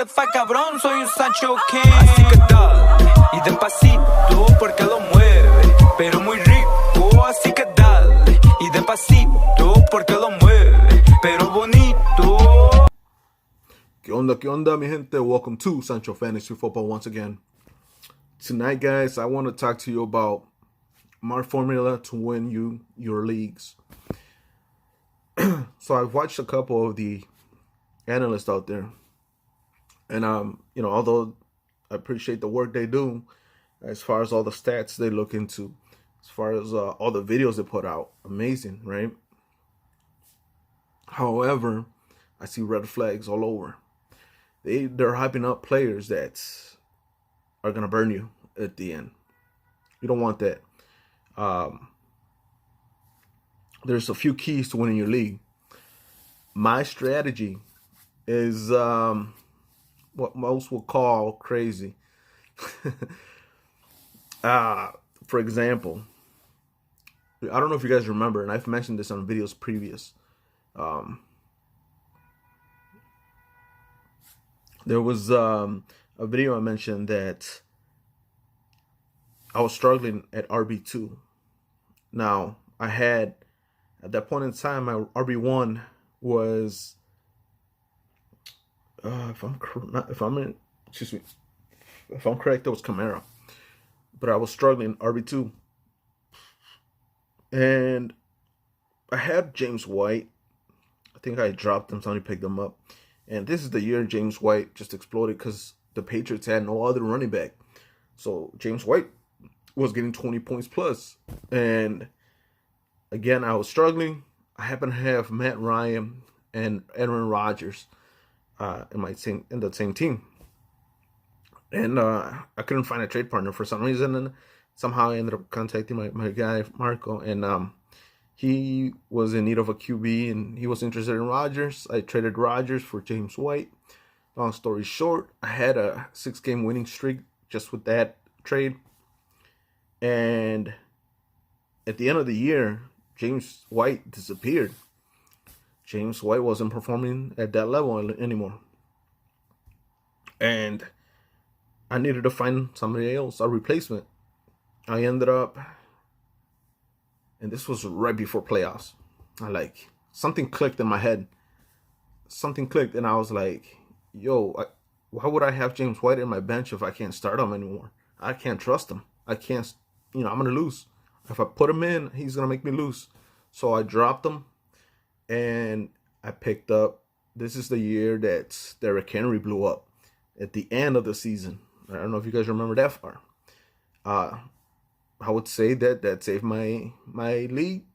fuerza, cabrón, soy un Sancho King. Así que dale, y despacito, porque lo mueve, pero muy rico. Así que dale, y despacito, porque lo mueve, pero bonito. ¿Qué onda, mi gente? Welcome to Sancho Fantasy Football once again. Tonight, guys, I want to talk to you about my formula to win your leagues. So I've watched a couple of the analysts out there, and although I appreciate the work they do, as far as all the stats they look into, as far as all the videos they put out, amazing, right? However, I see red flags all over. They're hyping up players that are gonna burn you at the end. You don't want that. There's a few keys to winning your league. My strategy is what most would call crazy. For example, I don't know if you guys remember, and I've mentioned this on videos previous. There was a video I mentioned that I was struggling at RB2. Now, I had, at that point in time, my RB1 was, if I'm correct, it was Kamara. But I was struggling RB2. And I had James White. I think I dropped him, somebody picked him up. And this is the year James White just exploded because the Patriots had no other running back. So James White was getting 20 points plus. And again, I was struggling. I happen to have Matt Ryan and Aaron Rodgers in the same team. And I couldn't find a trade partner for some reason. And somehow I ended up contacting my guy, Marco. And he was in need of a QB, and he was interested in Rodgers. I traded Rodgers for James White. Long story short, I had a 6-game winning streak just with that trade. And at the end of the year, James White disappeared. James White wasn't performing at that level anymore. And I needed to find somebody else, a replacement. I ended up, and this was right before playoffs, something clicked in my head. Something clicked, and I was like, why would I have James White in my bench if I can't start him anymore? I can't trust him. I can't, I'm going to lose. If I put him in, he's going to make me lose. So I dropped him, and I picked up, this is the year that Derrick Henry blew up at the end of the season. I don't know if you guys remember that far. I would say that saved my league,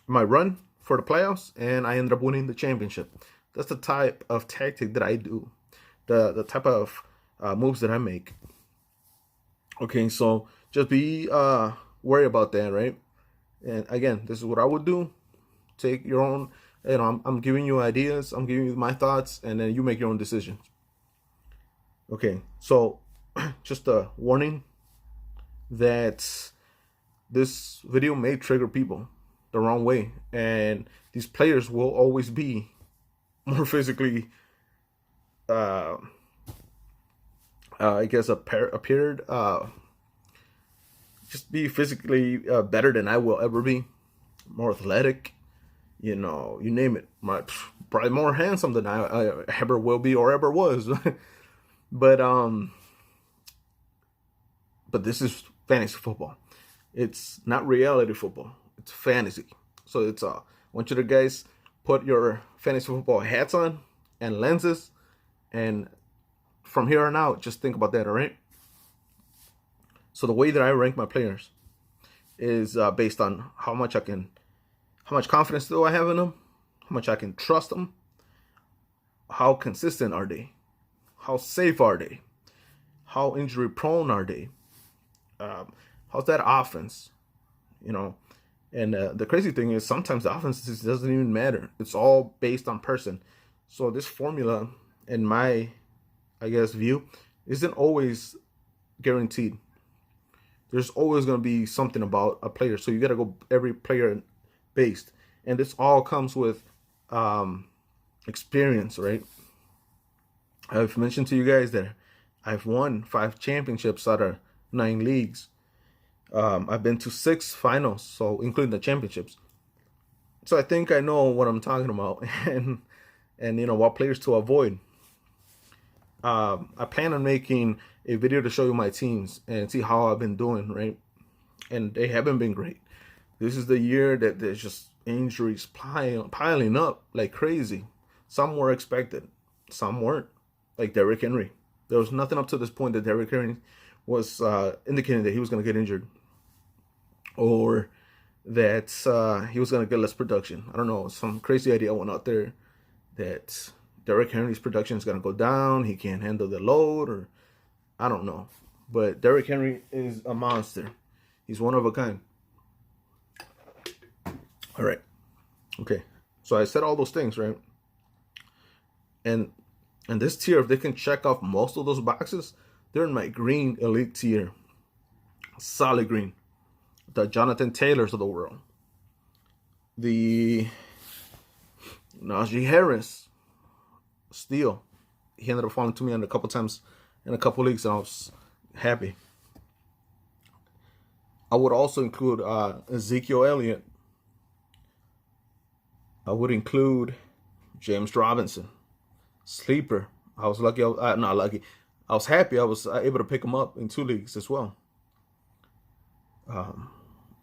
my run for the playoffs, and I ended up winning the championship. That's the type of tactic that I do, the type of moves that I make. Okay, so just be worried about that, right? And again, this is what I would do. Take your own, I'm giving you ideas, I'm giving you my thoughts, and then you make your own decisions. Okay, so just a warning that this video may trigger people the wrong way, and these players will always be more physically appeared just be physically better than I will ever be, more athletic, you name it, probably more handsome than I ever will be or ever was. But this is fantasy football. It's not reality football. It's fantasy. So it's I want you to guys put your fantasy football hats on and lenses, and from here on out, just think about that, all right? So the way that I rank my players is based on how much confidence do I have in them, how much I can trust them, how consistent are they, how safe are they, how injury prone are they, how's that offense, And the crazy thing is sometimes the offense doesn't even matter. It's all based on person. So this formula, in my, view, isn't always guaranteed. There's always going to be something about a player. So you got to go every player based. And this all comes with experience, right? I've mentioned to you guys that I've won 5 championships out of 9 leagues. I've been to 6 finals, so including the championships. So I think I know what I'm talking about, and what players to avoid. I plan on making a video to show you my teams and see how I've been doing, right? And they haven't been great. This is the year that there's just injuries piling up like crazy. Some were expected, some weren't. Like Derrick Henry. There was nothing up to this point that Derrick Henry was indicating that he was going to get injured, or that he was going to get less production. I don't know. Some crazy idea went out there that Derrick Henry's production is going to go down. He can't handle the load, or I don't know. But Derrick Henry is a monster. He's one of a kind. All right. Okay. So I said all those things, right? And this tier, if they can check off most of those boxes, they're in my green elite tier. Solid green. The Jonathan Taylors of the world. The Najee Harris. Steal. He ended up falling to me a couple times in a couple leagues, and I was happy. I would also include Ezekiel Elliott. I would include James Robinson. Sleeper. I was lucky. Not lucky. I was happy I was able to pick him up in 2 leagues as well.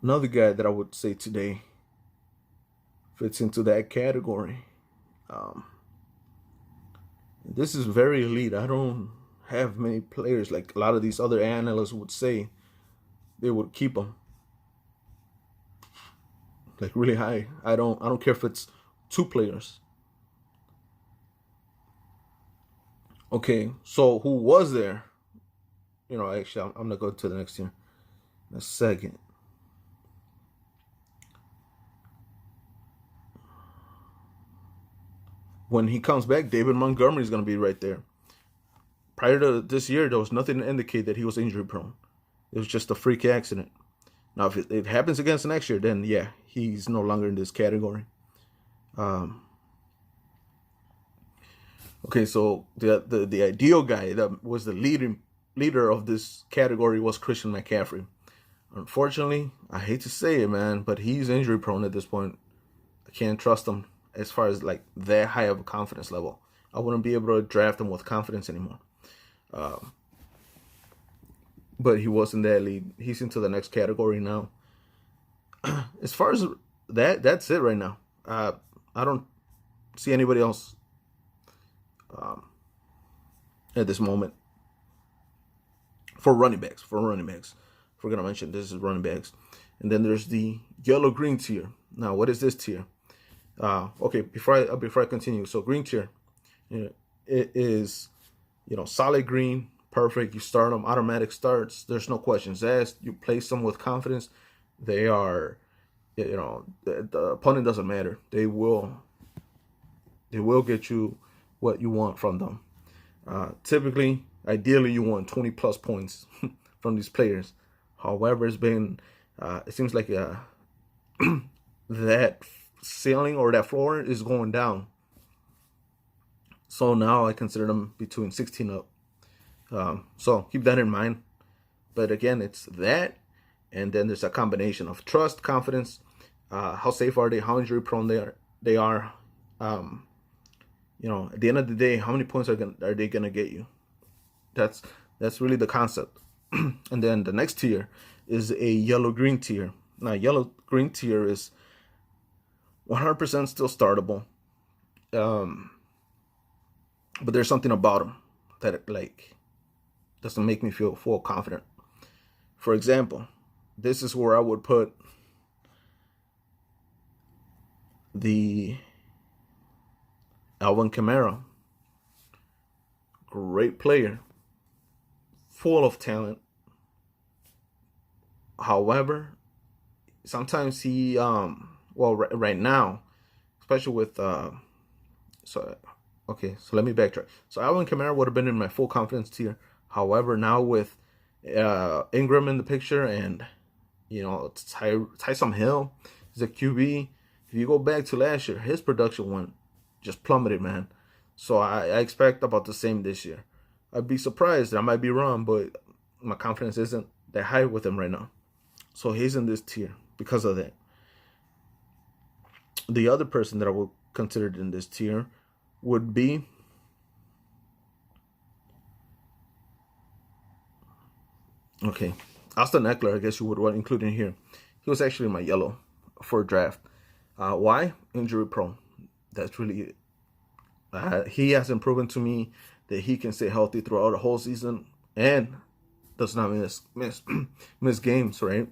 Another guy that I would say today fits into that category. This is very elite. I don't have many players like a lot of these other analysts would say they would keep them like really high. I don't care if it's 2 players. Okay, so who was there? Actually, I'm gonna go to the next tier in a second. When he comes back, David Montgomery is gonna be right there. Prior to this year, there was nothing to indicate that he was injury prone. It was just a freak accident. Now, if it happens again next year, then yeah, he's no longer in this category. Okay, so the ideal guy that was the leader of this category was Christian McCaffrey. Unfortunately, I hate to say it, man, but he's injury prone at this point. I can't trust him as far as like that high of a confidence level. I wouldn't be able to draft him with confidence anymore. But he was in that league. He's into the next category now. As far as that's it right now. I don't see anybody else at this moment for running backs. If we're gonna mention this is running backs, and then there's the yellow-green tier. Now, what is this tier? Okay, before I continue, so green tier, it is solid green, perfect. You start them, automatic starts. There's no questions asked. You place them with confidence. They are, the opponent doesn't matter. They will get you what you want from them. Typically, ideally, you want 20 plus points from these players. However, it seems like that ceiling or that floor is going down. So now I consider them between 16 up. So keep that in mind. But again, it's that, and then there's a combination of trust, confidence, how safe are they, how injury prone they are. At the end of the day, how many points are they gonna get you? That's really the concept. And then the next tier is a yellow-green tier. Now, yellow-green tier is 100% still startable. But there's something about them that doesn't make me feel full confident. For example, this is where I would put the Alvin Kamara. Great player, full of talent. However, sometimes he right now, especially with so let me backtrack. So Alvin Kamara would have been in my full confidence tier. However, now with Ingram in the picture and Taysom Hill is a QB. If you go back to last year, his production just plummeted, man. So I expect about the same this year. I'd be surprised. I might be wrong, but my confidence isn't that high with him right now. So he's in this tier because of that. The other person that I would consider in this tier would be Austin Eckler. I guess you would want to include in here. He was actually my yellow for draft. Why? Injury prone. That's really it. He hasn't proven to me that he can stay healthy throughout the whole season and does not miss games, right?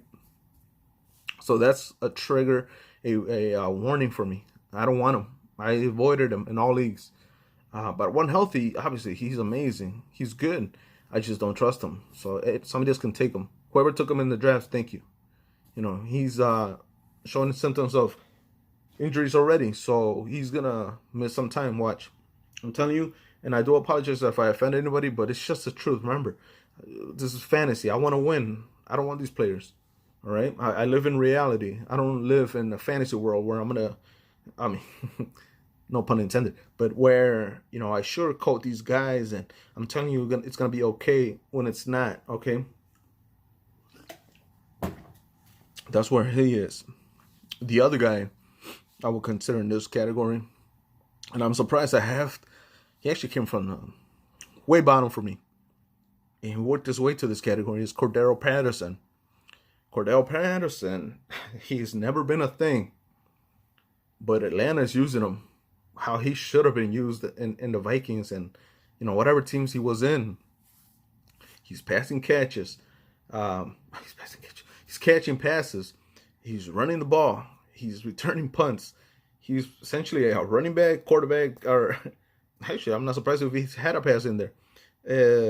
So that's a trigger, a warning for me. I don't want him. I avoided him in all leagues. But when healthy, obviously he's amazing. He's good. I just don't trust him. So somebody else can take him. Whoever took him in the draft, thank you. You know, he's showing symptoms of injuries already, so he's gonna miss some time. Watch, I'm telling you, and I do apologize if I offend anybody, but it's just the truth. Remember, this is fantasy. I want to win. I don't want these players. All right, I live in reality. I don't live in a fantasy world where I mean, no pun intended, but where, you know, I sugarcoat these guys and I'm telling you it's gonna be okay when it's not. Okay, that's where he is. The other guy I would consider in this category, and I'm surprised he actually came from the way bottom for me, and he worked his way to this category, is Cordero Patterson. Cordero Patterson, he's never been a thing, but Atlanta's using him how he should have been used in the Vikings and, you know, whatever teams he was in. He's passing catches. He's catching passes. He's running the ball. He's returning punts. He's essentially a running back, quarterback, or actually, I'm not surprised if he's had a pass in there.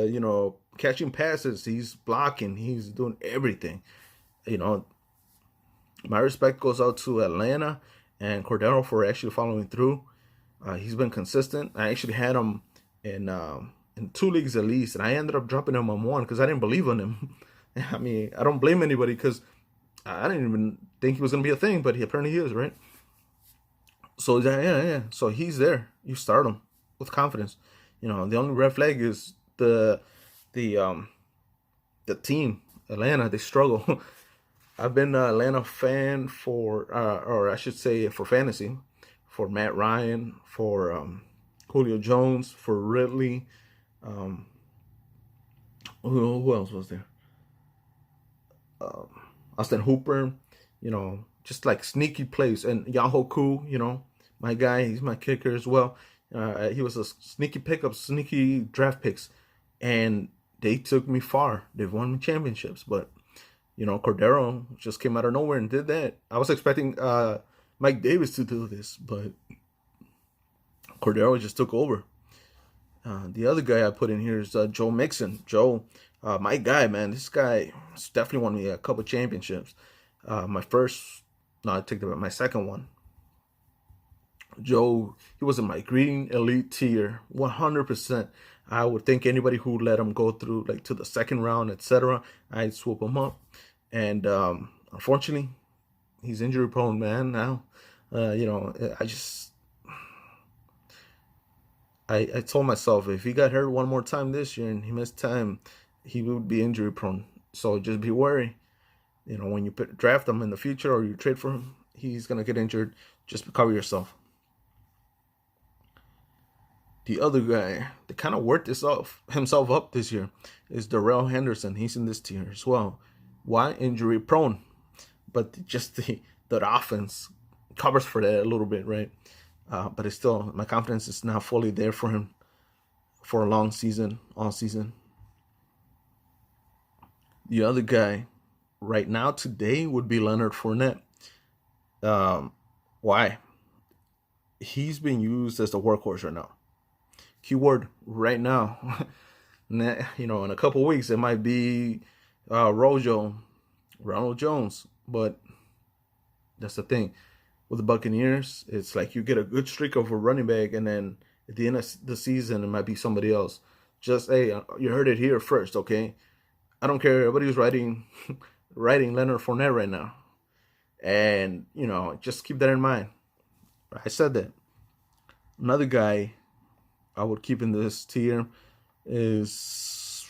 You know, catching passes. He's blocking. He's doing everything. You know, my respect goes out to Atlanta and Cordero for actually following through. He's been consistent. I actually had him in 2 leagues at least, and I ended up dropping him on 1 because I didn't believe in him. I mean, I don't blame anybody because I didn't even think he was going to be a thing, but he apparently is, right? So, yeah. So he's there. You start him with confidence. You know, the only red flag is the team, Atlanta. They struggle. I've been an Atlanta fan or I should say for fantasy, for Matt Ryan, for Julio Jones, for Ridley. Who else was there? Austin Hooper, you know, just like sneaky plays. And Yahoo Koo, you know, my guy, he's my kicker as well. He was a sneaky pickup, sneaky draft picks. And they took me far. They've won me championships. But, you know, Cordero just came out of nowhere and did that. I was expecting Mike Davis to do this, but Cordero just took over. The other guy I put in here is Joe Mixon. Joe, my guy, man. This guy definitely won me a couple championships. My second one. Joe, he was in my green elite tier, 100%. I would think anybody who let him go through like to the second round, etc., I'd swoop him up. And unfortunately, he's injury prone, man. Now, you know, I told myself if he got hurt one more time this year and he missed time, he would be injury prone. So just be wary. You know, when you draft him in the future or you trade for him, he's gonna get injured. Just cover yourself. The other guy that kind of worked himself up this year is Darrell Henderson. He's in this tier as well. Why? Injury prone, but just the offense covers for that a little bit, right? But it's still, my confidence is not fully there for him for a long season, all season. The other guy right now today would be Leonard Fournette. Why? He's being used as the workhorse right now. Keyword right now. You know, in a couple weeks it might be Ronald Jones, but that's the thing with the Buccaneers. It's like you get a good streak of a running back, and then at the end of the season it might be somebody else. Just hey, you heard it here first, okay? I don't care. Everybody's writing Leonard Fournette right now, and you know, just keep that in mind. I said that. Another guy I would keep in this tier is,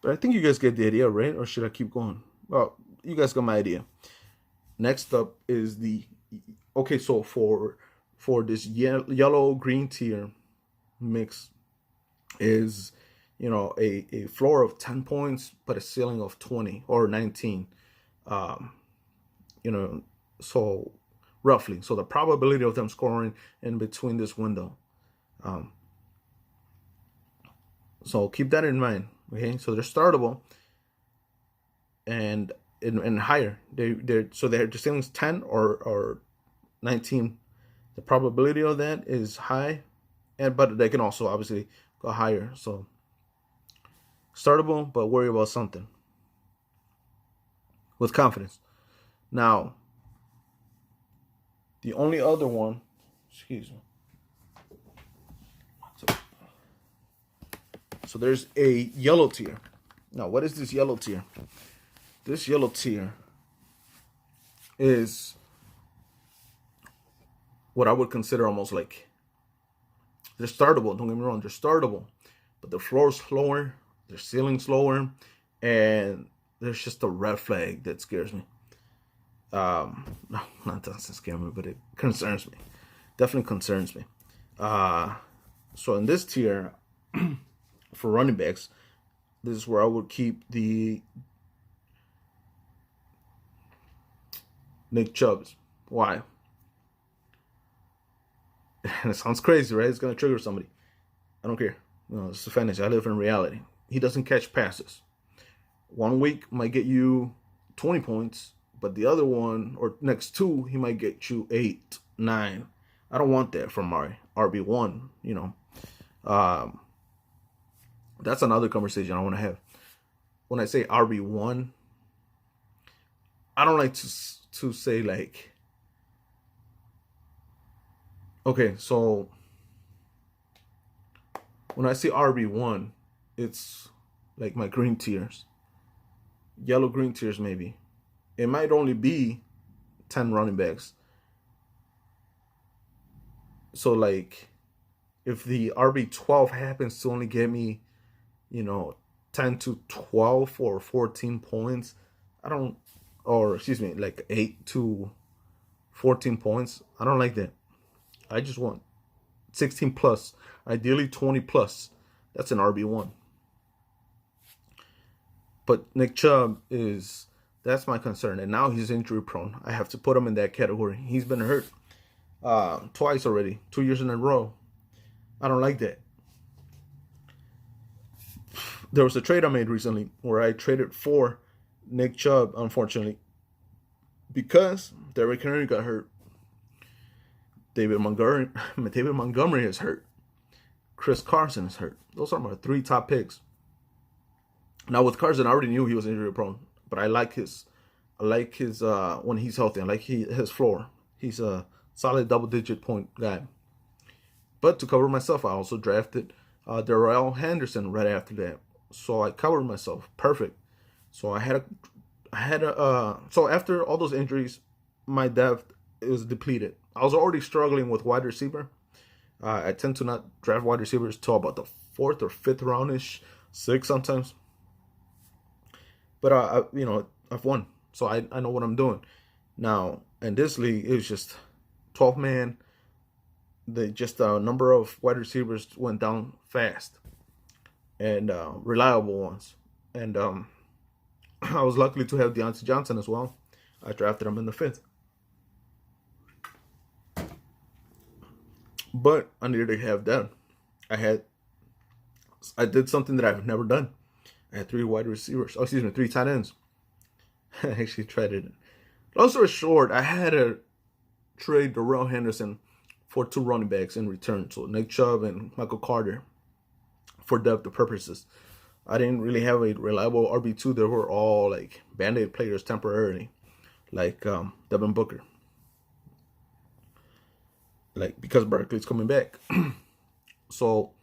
but I think you guys get the idea, right? Or should I keep going? Well, you guys got my idea. Next up is the, okay, so for this yellow green tier mix is, you know, a floor of 10 points but a ceiling of 20 or 19. You know, so roughly, so the probability of them scoring in between this window. So keep that in mind. Okay, so they're startable and higher. They're the ceiling's 10 or 19. The probability of that is high, but they can also obviously go higher. So startable, but worry about something with confidence. Now, the only other one, excuse me. So there's a yellow tier. Now, what is this yellow tier? This yellow tier is what I would consider almost like, they're startable. Don't get me wrong, they're startable, but the floor's lower, their ceiling's lower, and there's just a red flag that scares me. No, not doesn't scare me, but it concerns me. Definitely concerns me. So in this tier, for running backs, this is where I would keep the Nick Chubbs. Why? And it sounds crazy, right? It's gonna trigger somebody. I don't care. You know, it's a fantasy. I live in reality. He doesn't catch passes. 1 week might get you 20 points, but the other one or next two, he might get you 8, 9. I don't want that from my RB1. You know, that's another conversation I want to have. When I say RB1, I don't like to say like, okay, so when I say RB1, it's like my green tiers, yellow green tiers maybe. It might only be 10 running backs. So like, if the RB12 happens to only get me, you know, 10 to 12 or 14 points, like 8 to 14 points, I don't like that. I just want 16 plus, ideally 20 plus. That's an RB1. But Nick Chubb that's my concern. And now he's injury prone. I have to put him in that category. He's been hurt twice already, 2 years in a row. I don't like that. There was a trade I made recently where I traded for Nick Chubb, unfortunately, because Derrick Henry got hurt. David Montgomery is hurt. Chris Carson is hurt. Those are my 3 top picks. Now with Carson, I already knew he was injury prone, but I like his when he's healthy. I like his floor. He's a solid double-digit point guy. But to cover myself, I also drafted Darrell Henderson right after that. So I covered myself. Perfect. So so after all those injuries, my depth was depleted. I was already struggling with wide receiver. I tend to not draft wide receivers till about the 4th or 5th roundish, 6th sometimes. But I've won, so I know what I'm doing. Now in this league, it was just 12 man. The number of wide receivers went down fast, and reliable ones. And I was lucky to have Deontay Johnson as well. I drafted him in the 5th. But I needed to have that. I did something that I've never done. I had 3 wide receivers. 3 tight ends. I actually traded it. Long story short, I had to trade Darrell Henderson for 2 running backs in return. So Nick Chubb and Michael Carter for depth purposes. I didn't really have a reliable RB2. They were all like band-aid players temporarily. Like Devin Booker. Like, because Barkley's coming back. So,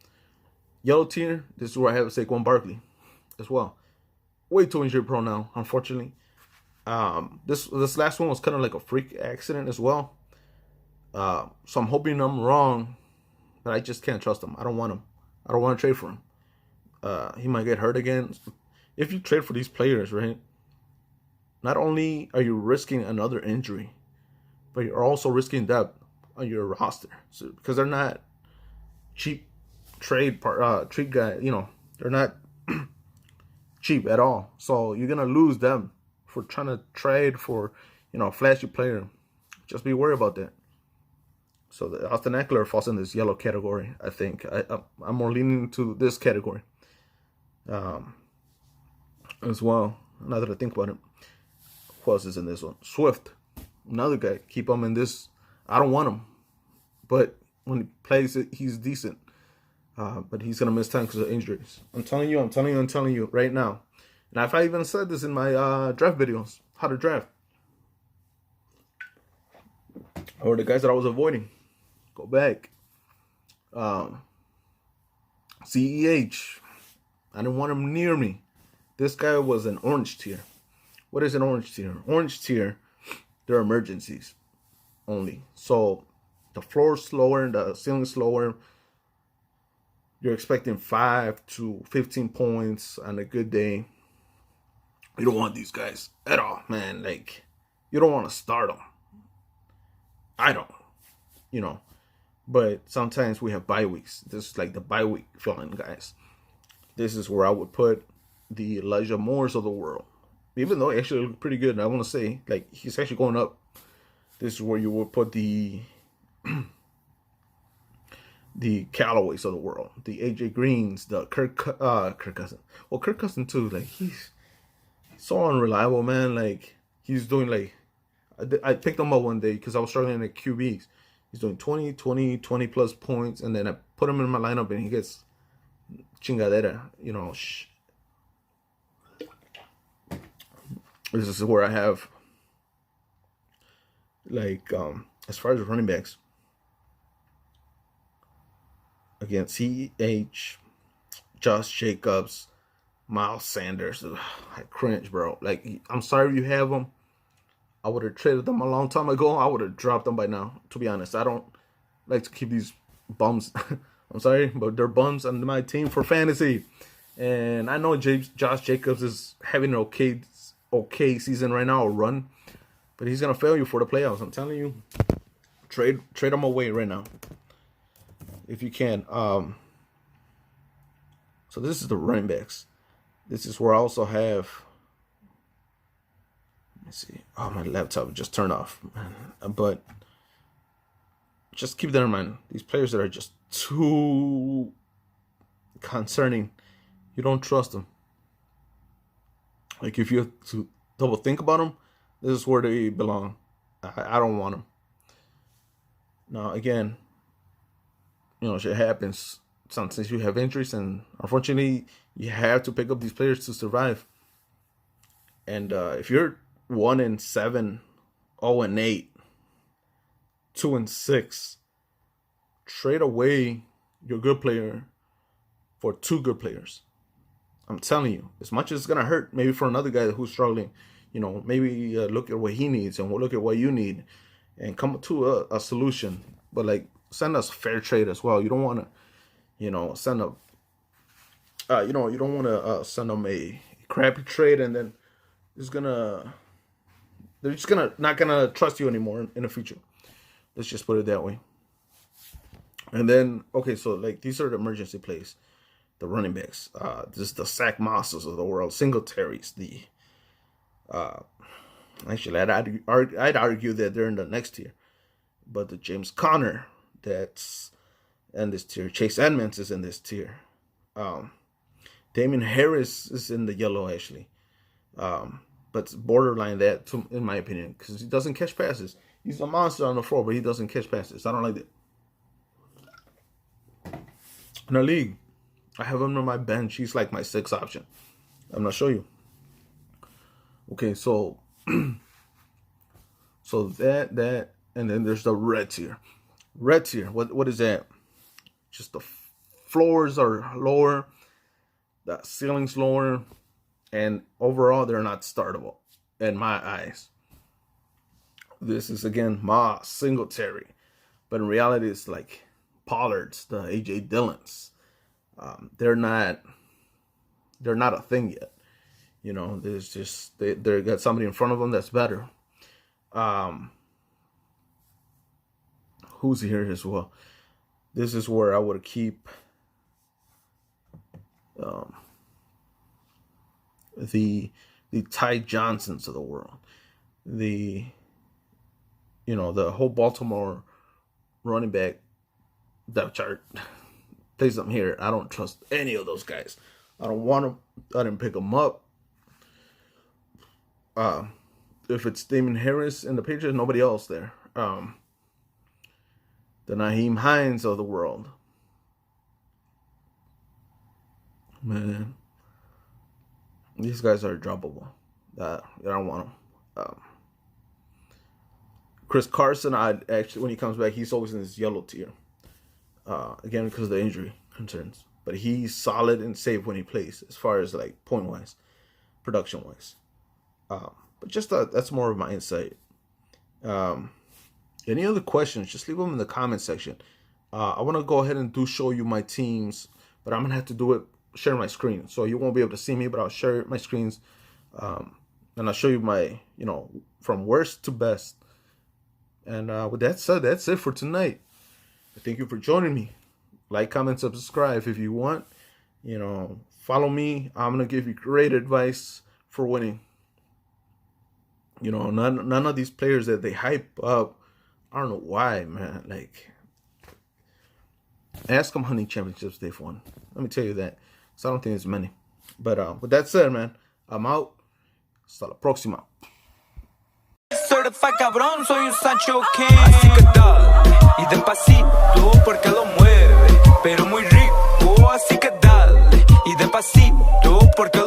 yellow tier, this is where I have Saquon Barkley as well. Way too injury prone now, unfortunately. This last one was kind of like a freak accident as well. So I'm hoping I'm wrong, but I just can't trust him. I don't want him. I don't want to trade for him. He might get hurt again. If you trade for these players, right? Not only are you risking another injury, but you're also risking depth on your roster. So, because they're not cheap trade guy. They're not cheap at all. So you're gonna lose them for trying to trade for a flashy player. Just be worried about that. So the Austin Eckler falls in this yellow category. I think I'm more leaning to this category as well. Now that I think about it, who else is in this one? Swift, another guy. Keep him in this. I don't want him, but when he plays it, he's decent. But he's gonna miss time because of injuries. I'm telling you right now. And if I even said this in my draft videos, how to draft, or the guys that I was avoiding, go back. CEH, I didn't want him near me. This guy was an orange tier. What is an orange tier? Orange tier, they're emergencies only. So the floor's slower, the ceiling's lower. You're expecting 5 to 15 points on a good day. You don't want these guys at all, man. Like, you don't want to start them. I don't, But sometimes we have bye weeks. This is like the bye week feeling, guys. This is where I would put the Elijah Moores of the world. Even though he actually looked pretty good, and I want to say, like, he's actually going up. This is where you would put the Callaways of the world, the AJ Greens, the Kirk Cousins. Well, Kirk Cousins too. Like, he's so unreliable, man. Like, he's doing like, I picked him up one day because I was struggling at QBs. He's doing 20 plus points, and then I put him in my lineup, and he gets chingadera. This is where I have, like, as far as running backs, again, CH, Josh Jacobs, Miles Sanders. Ugh, I cringe, bro. Like, I'm sorry you have them. I would have traded them a long time ago. I would have dropped them by now, to be honest. I don't like to keep these bums. I'm sorry, but they're bums on my team for fantasy. And I know Josh Jacobs is having an okay season right now, or run, but he's gonna fail you for the playoffs. I'm telling you, trade him away right now if you can. So this is the running backs. This is where I also have. Let me see. Oh, my laptop just turned off, but just keep that in mind. These players that are just too concerning, you don't trust them. Like, if you have to double think about them, this is where they belong. I don't want them. Now, again, shit happens. Sometimes you have injuries, and unfortunately, you have to pick up these players to survive. And if you're 1-7, 0-8, 2-6, trade away your good player for 2 good players. I'm telling you, as much as it's gonna hurt, maybe for another guy who's struggling, maybe look at what he needs and we'll look at what you need, and come to a solution. But, like, send us fair trade as well. You don't want to, send a, you don't want to send them a crappy trade, and then they're just not gonna trust you anymore in the future. Let's just put it that way. And then, okay, so, like, these are the emergency plays. The running backs, this is the Zach Mosses of the world, Singletaries. Actually, I'd argue that they're in the next tier, but the James Conner that's in this tier, Chase Edmonds is in this tier, Damien Harris is in the yellow, actually, but it's borderline that, in my opinion, because he doesn't catch passes. He's a monster on the floor, but he doesn't catch passes. I don't like that. In the league, I have him on my bench. He's like my 6th option. I'm gonna show you. Okay, so that, and then there's the red tier. Red tier. What is that? Just the floors are lower, the ceiling's lower, and overall they're not startable in my eyes. This is, again, Ma Singletary, but in reality, it's like Pollards, the AJ Dillons. They're not a thing yet. You know, there's just they got somebody in front of them that's better. Who's here as well? This is where I would keep the Ty Johnsons of the world, the whole Baltimore running back depth chart. Place them here. I don't trust any of those guys. I don't want them. I didn't pick them up. If it's Damon Harris and the Patriots, nobody else there. The Nyheim Hines of the world. Man, these guys are droppable. I don't want them. Chris Carson, when he comes back, he's always in this yellow tier. Again, because of the injury concerns. But he's solid and safe when he plays, as far as like point-wise, production-wise. But just that's more of my insight. Any other questions, just leave them in the comment section. I want to go ahead and show you my teams, but I'm going to have to do it, share my screen. So you won't be able to see me, but I'll share my screens. And I'll show you my, from worst to best. And with that said, that's it for tonight. Thank you for joining me. Like, comment, subscribe if you want. Follow me. I'm going to give you great advice for winning. None of these players that they hype up, I don't know why, man. Like, ask them how many championships they've won. Let me tell you that. So I don't think it's many. But with that said, man, I'm out. Hasta la próxima. Certified cabrón, soy un Sancho King. Así que dale, y despacito, porque lo mueve, pero muy rico. Así que dale, y despacito, porque